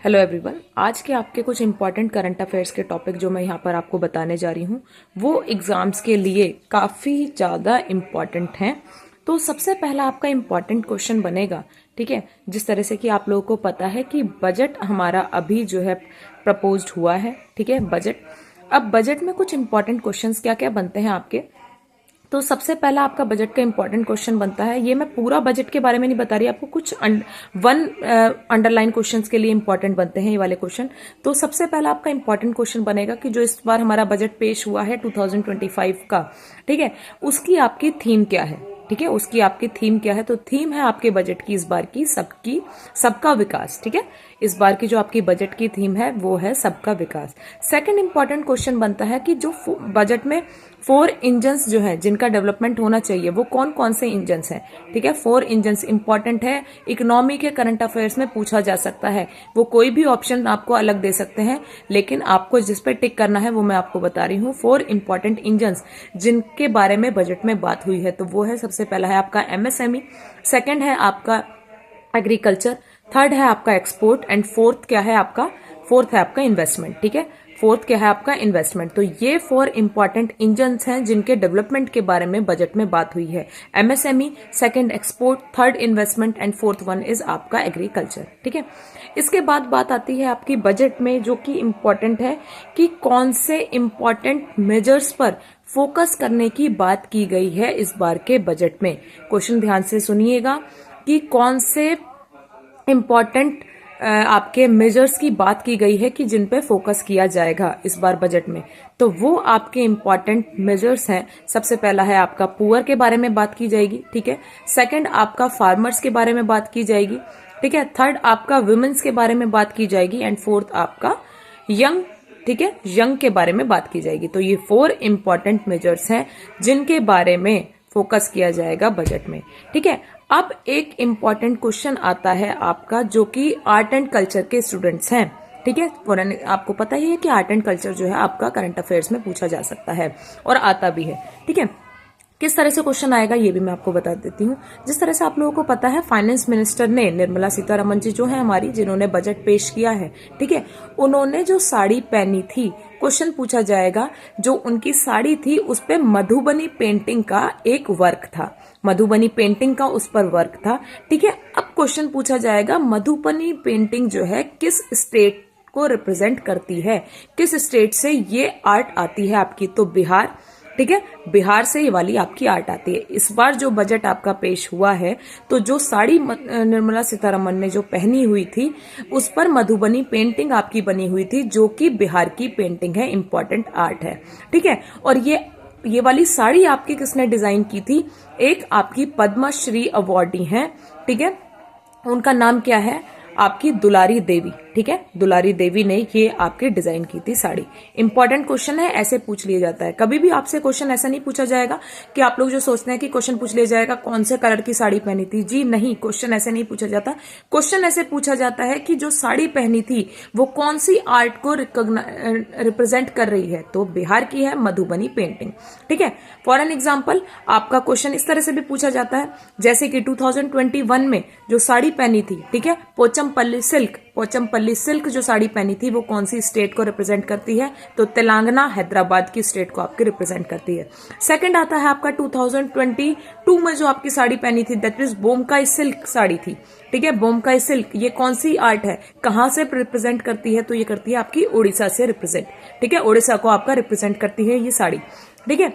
Hello everyone. आज के आपके कुछ इंपॉर्टेंट करंट अफेयर्स के टॉपिक जो मैं यहाँ पर आपको बताने जा रही हूँ वो एग्जाम्स के लिए काफ़ी ज़्यादा इम्पॉर्टेंट हैं। तो सबसे पहला आपका इम्पॉर्टेंट क्वेश्चन बनेगा, ठीक है, जिस तरह से कि आप लोगों को पता है कि बजट हमारा अभी जो है प्रपोज्ड हुआ है, ठीक है, बजट। अब बजट में कुछ इंपॉर्टेंट क्वेश्चंस क्या क्या बनते हैं आपके। तो सबसे पहला आपका बजट का इंपॉर्टेंट क्वेश्चन बनता है, ये मैं पूरा बजट के बारे में नहीं बता रही आपको, कुछ वन अंडरलाइन क्वेश्चंस के लिए इंपॉर्टेंट बनते हैं ये वाले क्वेश्चन। तो सबसे पहला आपका इंपॉर्टेंट क्वेश्चन बनेगा कि जो इस बार हमारा बजट पेश हुआ है 2025 का, ठीक है, उसकी आपकी थीम क्या है, ठीक है, उसकी आपकी थीम क्या है। तो थीम है आपके बजट की इस बार की सबका विकास, ठीक है। इस बार की जो आपकी बजट की थीम है वो है सबका विकास। सेकंड इंपॉर्टेंट क्वेश्चन बनता है कि जो बजट में 4 इंजन्स जो है जिनका डेवलपमेंट होना चाहिए वो कौन कौन से इंजन्स हैं, ठीक है। 4 इंजन्स इंपॉर्टेंट है, इकोनॉमी के करंट अफेयर्स में पूछा जा सकता है। वो कोई भी ऑप्शन आपको अलग दे सकते हैं, लेकिन आपको जिस पे टिक करना है वो मैं आपको बता रही हूँ। 4 इंपॉर्टेंट इंजन्स जिनके बारे में बजट में बात हुई है, तो वो है, सबसे पहला है आपका एमएसएमई, सेकंड है आपका एग्रीकल्चर, थर्ड है आपका एक्सपोर्ट एंड फोर्थ है आपका इन्वेस्टमेंट, ठीक है। फोर्थ क्या है आपका इन्वेस्टमेंट। तो ये 4 इंपॉर्टेंट इंजन्स हैं जिनके डेवलपमेंट के बारे में बजट में बात हुई है। MSME, second export, third investment and fourth one is आपका एग्रीकल्चर, ठीक है। इसके बाद बात आती है आपकी बजट में जो कि इंपॉर्टेंट है कि कौन से इंपॉर्टेंट मेजर्स पर फोकस करने की बात की गई है इस बार के बजट में। क्वेश्चन ध्यान से सुनिएगा कि कौन से इंपॉर्टेंट आपके मेजर्स की बात की गई है कि जिन पे फोकस किया जाएगा इस बार बजट में। तो वो आपके इंपॉर्टेंट मेजर्स हैं। सबसे पहला है आपका पुअर के बारे में बात की जाएगी, ठीक है। सेकंड आपका फार्मर्स के बारे में बात की जाएगी, ठीक है। थर्ड आपका वुमेन्स के बारे में बात की जाएगी एंड फोर्थ आपका यंग, ठीक है, यंग के बारे में बात की जाएगी। तो ये 4 इंपॉर्टेंट मेजर्स हैं जिनके बारे में फोकस किया जाएगा बजट में, ठीक है। अब एक इंपॉर्टेंट क्वेश्चन आता है आपका जो कि आर्ट एंड कल्चर के स्टूडेंट्स हैं, ठीक है। आपको पता ही है कि आर्ट एंड कल्चर जो है आपका करंट अफेयर्स में पूछा जा सकता है और आता भी है, ठीक है। किस तरह से क्वेश्चन आएगा ये भी मैं आपको बता देती हूँ। जिस तरह से आप लोगों को पता है फाइनेंस मिनिस्टर ने, निर्मला सीतारमण जी जो है हमारी, जिन्होंने बजट पेश किया है, ठीक है, उन्होंने जो साड़ी पहनी थी, क्वेश्चन पूछा जाएगा जो उनकी साड़ी थी उस पे मधुबनी पेंटिंग का एक वर्क था, मधुबनी पेंटिंग का उस पर वर्क था, ठीक है। अब क्वेश्चन पूछा जाएगा मधुबनी पेंटिंग जो है किस स्टेट को रिप्रेजेंट करती है, किस स्टेट से ये आर्ट आती है आपकी। तो बिहार, ठीक है, बिहार से ये वाली आपकी आर्ट आती है। इस बार जो बजट आपका पेश हुआ है तो जो साड़ी निर्मला सीतारमण ने जो पहनी हुई थी उस पर मधुबनी पेंटिंग आपकी बनी हुई थी जो कि बिहार की पेंटिंग है, इंपॉर्टेंट आर्ट है, ठीक है। और ये वाली साड़ी आपकी किसने डिजाइन की थी, एक आपकी पद्मश्री अवार्डी हैं, ठीक है, उनका नाम क्या है, आपकी दुलारी देवी, ठीक है, दुलारी देवी ने ये आपके डिजाइन की थी साड़ी। इंपॉर्टेंट क्वेश्चन है, ऐसे पूछ लिया जाता है। कभी भी आपसे क्वेश्चन ऐसा नहीं पूछा जाएगा कि आप लोग जो सोचते हैं कि क्वेश्चन पूछ लिया जाएगा कौन से कलर की साड़ी पहनी थी, जी नहीं, क्वेश्चन ऐसे नहीं पूछा जाता। क्वेश्चन ऐसे पूछा जाता है कि जो साड़ी पहनी थी वो कौन सी आर्ट को रिप्रेजेंट कर रही है। तो बिहार की है मधुबनी पेंटिंग, ठीक है। फॉर एन एग्जाम्पल आपका क्वेश्चन इस तरह से भी पूछा जाता है जैसे कि 2021 में जो साड़ी पहनी थी, ठीक है, पोचमपल्ली सिल्क जो साड़ी पहनी थी वो कौन सी स्टेट को रिप्रेजेंट करती है। तो तेलंगाना, हैदराबाद की स्टेट को आपकी रिप्रेजेंट करती है। सेकंड आता है आपका 2022 में जो आपकी साड़ी पहनी थी, that is Bomkai silk sari थी, ठीक है। बोमकाई सिल्क ये कौन सी आर्ट है, कहां से रिप्रेजेंट करती है, तो ये करती है आपकी उड़ीसा से रिप्रेजेंट, ठीक है, उड़ीसा को आपका रिप्रेजेंट करती है ये साड़ी, ठीक है।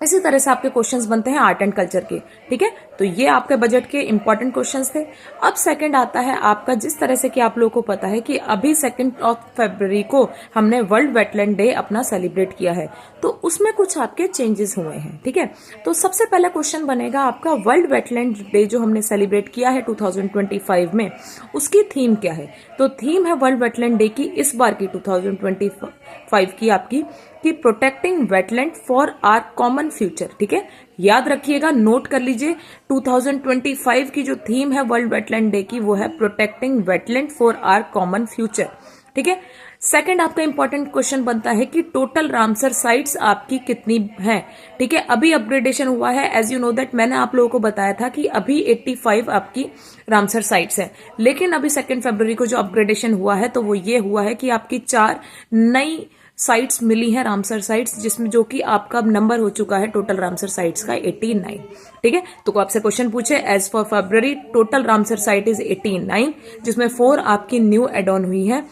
इसी तरह से आपके क्वेश्चंस बनते हैं आर्ट एंड कल्चर के, ठीक है। तो ये आपके बजट के इंपॉर्टेंट क्वेश्चंस थे। अब सेकंड आता है आपका, जिस तरह से कि आप लोगों को पता है कि अभी 2 फरवरी को हमने वर्ल्ड वेटलैंड डे अपना सेलिब्रेट किया है, तो उसमें कुछ आपके चेंजेस हुए हैं, ठीक है। तो सबसे पहला क्वेश्चन बनेगा आपका वर्ल्ड वेटलैंड डे जो हमने सेलिब्रेट किया है 2025 में, उसकी थीम क्या है। तो थीम है वर्ल्ड वेटलैंड डे की इस बार की 2025 की आपकी कि protecting wetland for our common future, ठीक है। याद रखिएगा, नोट कर लीजिए, 2025 की जो थीम है वर्ल्ड वेटलैंड डे की वो है protecting wetland for our common future, ठीक है। सेकंड आपका इंपॉर्टेंट क्वेश्चन बनता है कि टोटल रामसर साइट्स आपकी कितनी हैं, ठीक है। अभी अपग्रेडेशन हुआ है, एज यू नो दैट मैंने आप लोगों को बताया था कि अभी 85 आपकी रामसर साइट्स है, लेकिन अभी 2 फरवरी को जो अपग्रेडेशन हुआ है तो वो ये हुआ है कि आपकी 4 नई साइट्स मिली हैं रामसर साइट्स, जिसमें जो कि आपका नंबर हो चुका है टोटल रामसर साइट्स का 89, ठीक है। तो आपसे क्वेश्चन पूछे as for February total Ramsar site is 89, जिसमें 4 आपकी न्यू एड ऑन हुई है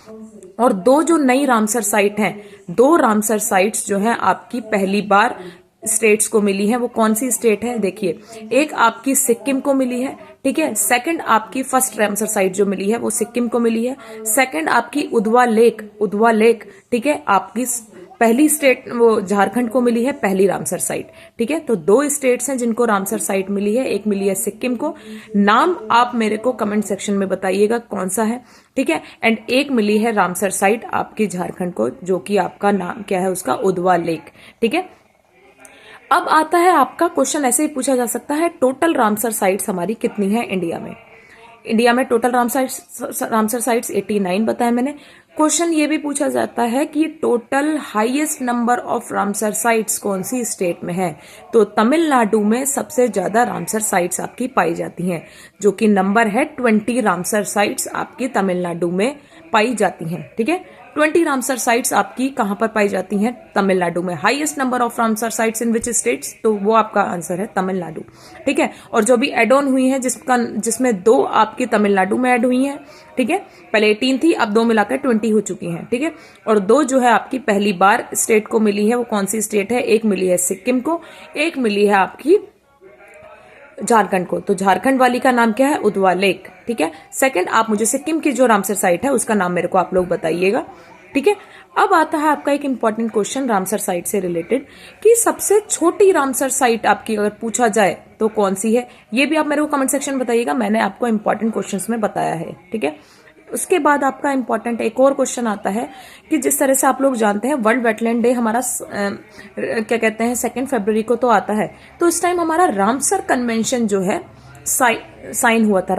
और 2 जो नई रामसर साइट हैं, 2 रामसर साइट्स जो है आपकी पहली बार स्टेट्स को मिली है। वो कौन सी स्टेट है देखिए, एक आपकी सिक्किम को मिली है, ठीक है। सेकंड आपकी फर्स्ट रामसर साइट जो मिली है वो सिक्किम को मिली है। सेकंड आपकी उधवा लेक, ठीक है, आपकी पहली स्टेट वो झारखंड को मिली है पहली रामसर साइट, ठीक है। तो 2 स्टेट्स हैं जिनको रामसर साइट मिली है, एक मिली है सिक्किम को, नाम आप मेरे को कमेंट सेक्शन में बताइएगा कौन सा है, ठीक है। एंड एक मिली है रामसर साइट आपकी झारखंड को, जो कि आपका नाम क्या है उसका, उधवा लेक, ठीक है। अब आता है आपका क्वेश्चन, ऐसे ही पूछा जा सकता है टोटल रामसर साइट्स हमारी कितनी है इंडिया में। इंडिया में टोटल रामसर साइट्स 89 बताया मैंने। क्वेश्चन ये भी पूछा जाता है कि total highest number of Ramsar sites कौन सी स्टेट में है, तो तमिलनाडु में सबसे ज्यादा रामसर साइट्स आपकी पाई जाती हैं, जो कि नंबर है 20 रामसर साइट्स आपकी तमिलनाडु में पाई जाती हैं, ठीक है। 20 रामसर साइट्स आपकी कहां पर पाई जाती हैं, तमिलनाडु में। Highest number of Ramsar sites in which states, तो वो आपका आंसर है तमिलनाडु, ठीक है। और जो भी एड ऑन हुई है जिसमें 2 आपकी तमिलनाडु में एड हुई हैं, ठीक है। पहले 18 थी, अब 2 मिलाकर 20 हो चुकी हैं, ठीक है। और 2 जो है आपकी पहली बार स्टेट को मिली है, वो कौन सी स्टेट है, एक मिली है सिक्किम को, एक मिली है आपकी झारखंड को। तो झारखंड वाली का नाम क्या है, उधवा लेक, ठीक है। सेकंड आप मुझे सिक्किम की जो रामसर साइट है उसका नाम मेरे को आप लोग बताइएगा, ठीक है। अब आता है आपका एक इंपॉर्टेंट क्वेश्चन रामसर साइट से रिलेटेड कि सबसे छोटी रामसर साइट आपकी अगर पूछा जाए तो कौन सी है, ये भी आप मेरे को कमेंट सेक्शन में बताइएगा, मैंने आपको इंपॉर्टेंट क्वेश्चंस में बताया है, ठीक है। उसके बाद आपका इंपॉर्टेंट एक और क्वेश्चन आता है कि जिस तरह से आप लोग जानते हैं वर्ल्ड वेटलैंड डे हमारा क्या कहते हैं 2 फरवरी को तो आता है, तो इस टाइम हमारा रामसर कन्वेंशन जो है साइन हुआ था।